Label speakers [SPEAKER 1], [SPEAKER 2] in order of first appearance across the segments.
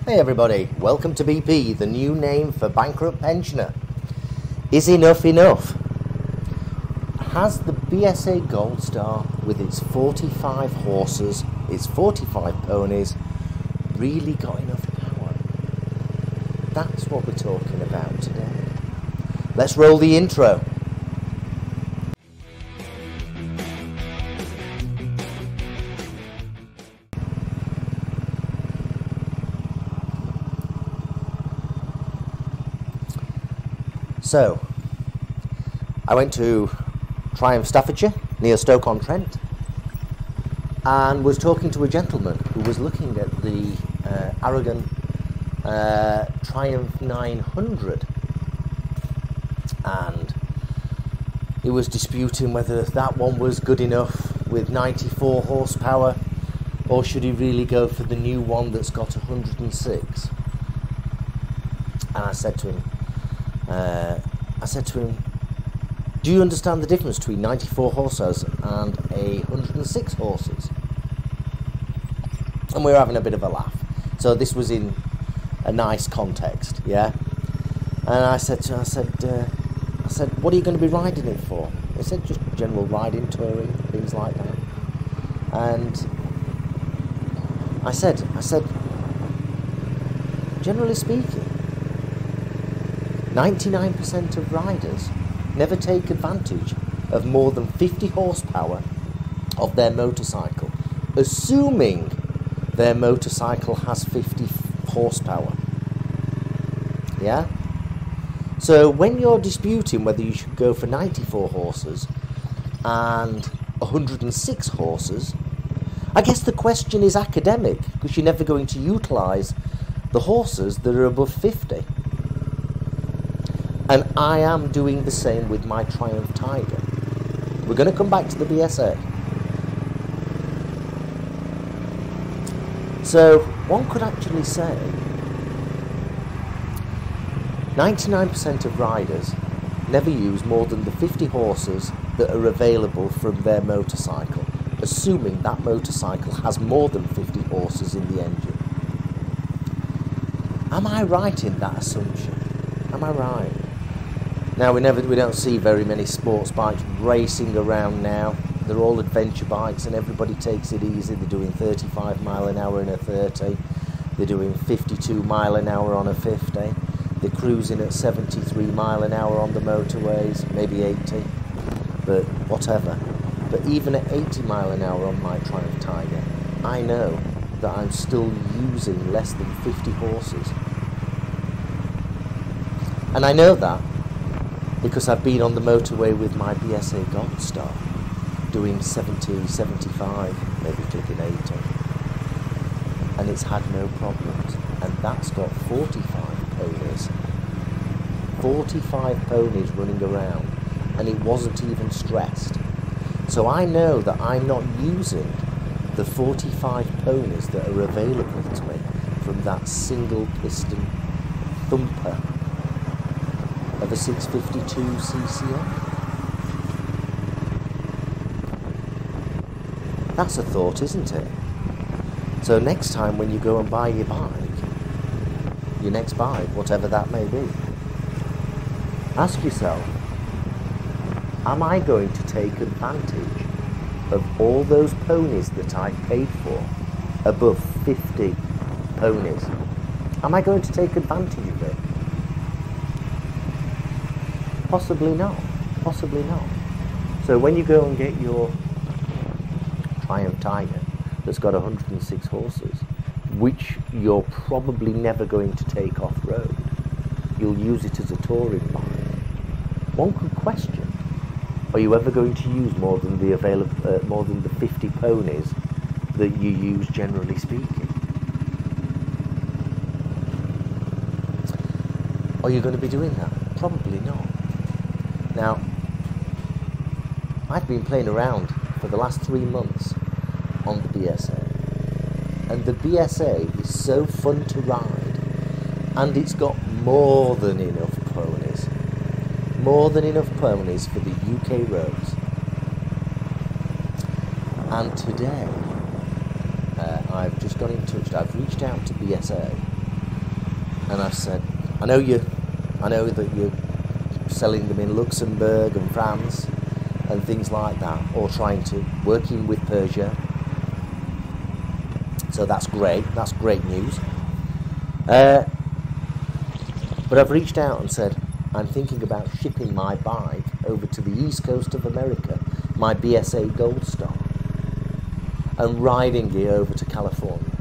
[SPEAKER 1] Hey everybody, welcome to BP, the new name for bankrupt pensioner. Is enough enough? Has the BSA Gold Star with its 45 horses, its 45 ponies, really got enough power? That's what we're talking about today. Let's roll the intro. So, I went to Triumph, Staffordshire, near Stoke-on-Trent, and was talking to a gentleman who was looking at the Aragon Triumph 900, and he was disputing whether that one was good enough with 94 horsepower, or should he really go for the new one that's got 106. And I said to him, do you understand the difference between 94 horses and 106 horses? And we were having a bit of a laugh. So this was in a nice context, yeah? And I said, what are you going to be riding it for? He said, just general riding, touring, things like that. And I said, generally speaking, 99% of riders never take advantage of more than 50 horsepower of their motorcycle, assuming their motorcycle has 50 horsepower. Yeah? So when you're disputing whether you should go for 94 horses and 106 horses, I guess the question is academic, because you're never going to utilise the horses that are above 50. And I am doing the same with my Triumph Tiger. We're going to come back to the BSA. So one could actually say 99% of riders never use more than the 50 horses that are available from their motorcycle, assuming that motorcycle has more than 50 horses in the engine. Am I right in that assumption? Am I right? Now we don't see very many sports bikes racing around now. They're all adventure bikes and everybody takes it easy. They're doing 35 mile an hour in a 30. They're doing 52 mile an hour on a 50. They're cruising at 73 mile an hour on the motorways, maybe 80, but whatever. But even at 80 mile an hour on my Triumph Tiger, I know that I'm still using less than 50 horses. And I know that because I've been on the motorway with my BSA Gold Star, doing 70, 75, maybe clicking 80, and it's had no problems. And that's got 45 ponies. 45 ponies running around, and it wasn't even stressed. So I know that I'm not using the 45 ponies that are available to me from that single piston thumper of a 652 CCM. That's a thought, isn't it? So next time when you go and buy your bike, your next bike, whatever that may be, ask yourself, am I going to take advantage of all those ponies that I paid for above 50 ponies? Am I going to take advantage of it? Possibly not. Possibly not. So when you go and get your Triumph Tiger that's got 106 horses, which you're probably never going to take off-road, you'll use it as a touring bike. One could question, are you ever going to use more than the 50 ponies that you use generally speaking? Are you going to be doing that? Probably not. Now, I've been playing around for the last 3 months on the BSA, and the BSA is so fun to ride, and it's got more than enough ponies for the UK roads. And today I've just got in touch, I've reached out to BSA And I said, I know that you're selling them in Luxembourg and France and things like that, or working with Persia. So that's great news. But I've reached out and said, I'm thinking about shipping my bike over to the east coast of America, my BSA Gold Star, and riding it over to California.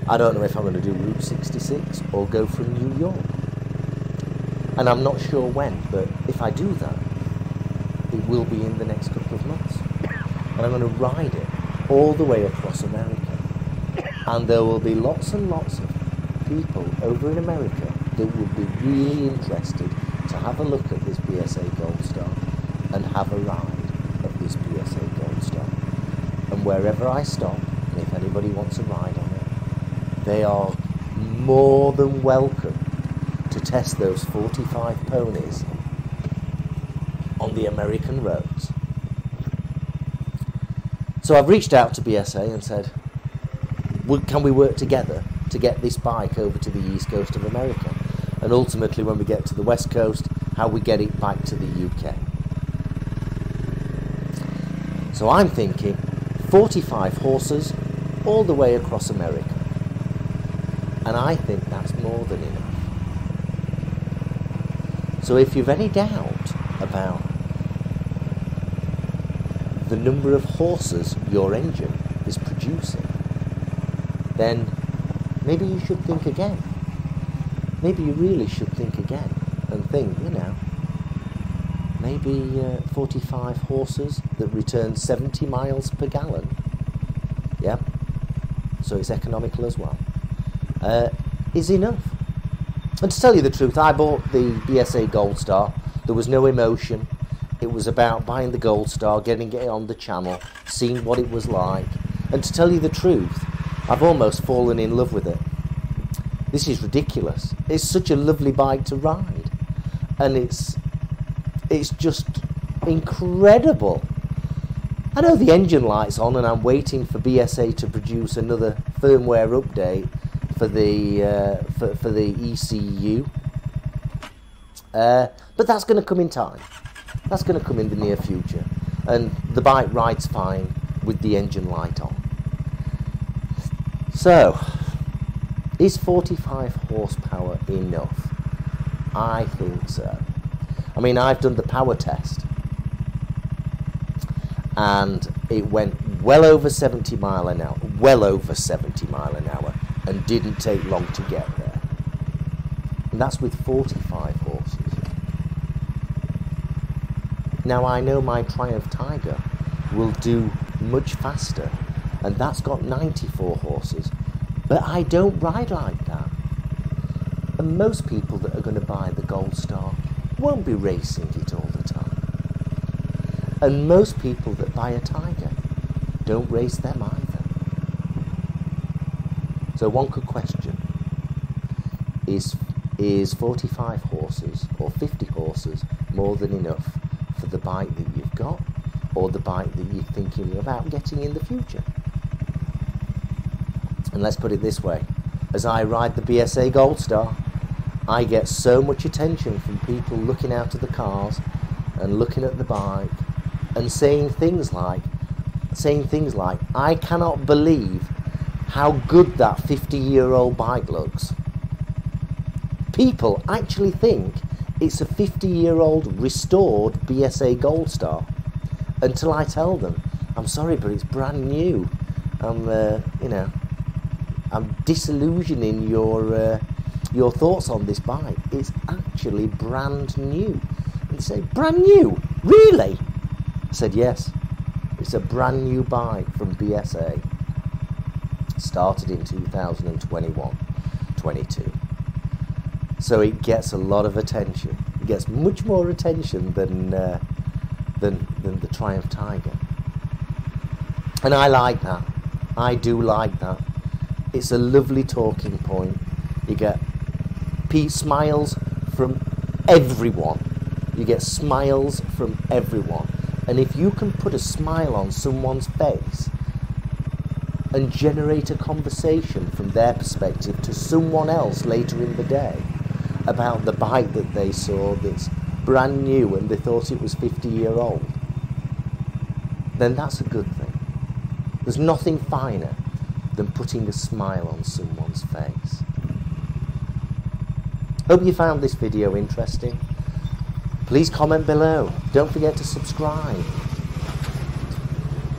[SPEAKER 1] I don't know if I'm going to do Route 66 or go from New York. And I'm not sure when, but if I do that, it will be in the next couple of months. And I'm going to ride it all the way across America. And there will be lots and lots of people over in America that would be really interested to have a look at this BSA Gold Star and have a ride of this BSA Gold Star. And wherever I stop, and if anybody wants a ride on it, they are more than welcome to test those 45 ponies on the American roads. So I've reached out to BSA and said, can we work together to get this bike over to the east coast of America? And ultimately, when we get to the west coast, how we get it back to the UK. So I'm thinking 45 horses all the way across America. And I think that's more than enough. So if you've any doubt about the number of horses your engine is producing, then maybe you should think again. Maybe you really should think again and think, maybe 45 horses that return 70 miles per gallon. Yeah, so it's economical as well. Is enough. And to tell you the truth, I bought the BSA Gold Star. There was no emotion. It was about buying the Gold Star, getting it on the channel, seeing what it was like. And to tell you the truth, I've almost fallen in love with it. This is ridiculous. It's such a lovely bike to ride. And it's just incredible. I know the engine light's on and I'm waiting for BSA to produce another firmware update for the ECU. But that's going to come in time. That's going to come in the near future. And the bike rides fine with the engine light on. So, is 45 horsepower enough? I think so. I mean, I've done the power test. And it went well over 70 mile an hour. Well over 70 mile an hour. And didn't take long to get there. And that's with 45 horses. Now I know my Triumph Tiger will do much faster, and that's got 94 horses, but I don't ride like that. And most people that are going to buy the Gold Star won't be racing it all the time. And most people that buy a Tiger don't race them either. So one could question, is 45 horses or 50 horses more than enough for the bike that you've got, or the bike that you're thinking about getting in the future? And let's put it this way, as I ride the BSA Gold Star, I get so much attention from people looking out of the cars and looking at the bike and saying things like, I cannot believe how good that 50-year-old bike looks. People actually think it's a 50-year-old restored BSA Gold Star, until I tell them, I'm sorry, but it's brand new. I'm disillusioning your thoughts on this bike. It's actually brand new. And they say, brand new? Really? I said, yes. It's a brand new bike from BSA. Started in 2021-22. So it gets a lot of attention. It gets much more attention than the Triumph Tiger. And I like that. I do like that. It's a lovely talking point. You get smiles from everyone. You get smiles from everyone. And if you can put a smile on someone's face, and generate a conversation from their perspective to someone else later in the day about the bike that they saw that's brand new and they thought it was 50-year-old, then that's a good thing. There's nothing finer than putting a smile on someone's face. Hope you found this video interesting. Please comment below. Don't forget to subscribe.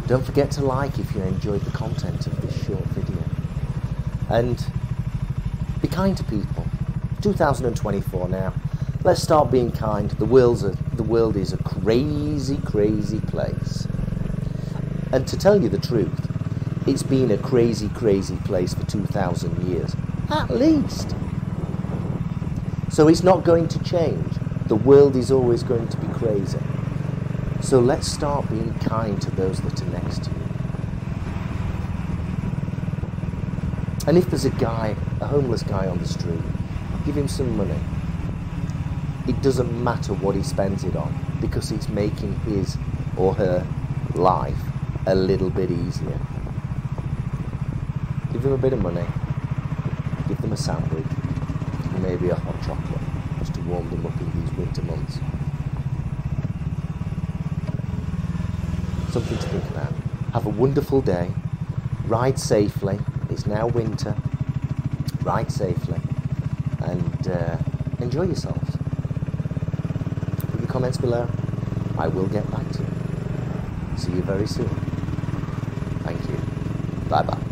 [SPEAKER 1] Don't forget to like if you enjoyed the content of this short video. And be kind to people. 2024 now. Let's start being kind. The world is a crazy, crazy place. And to tell you the truth, it's been a crazy, crazy place for 2,000 years, at least. So it's not going to change. The world is always going to be crazy. So let's start being kind to those that are next to you. And if there's a homeless guy on the street, give him some money. It doesn't matter what he spends it on, because it's making his or her life a little bit easier. Give them a bit of money, give them a sandwich, and maybe a hot chocolate, just to warm them up in these winter months. Something to think about. Have a wonderful day, ride safely, it's now winter, ride safely, and enjoy yourselves. Put your comments below, I will get back to you. See you very soon. Thank you. Bye bye.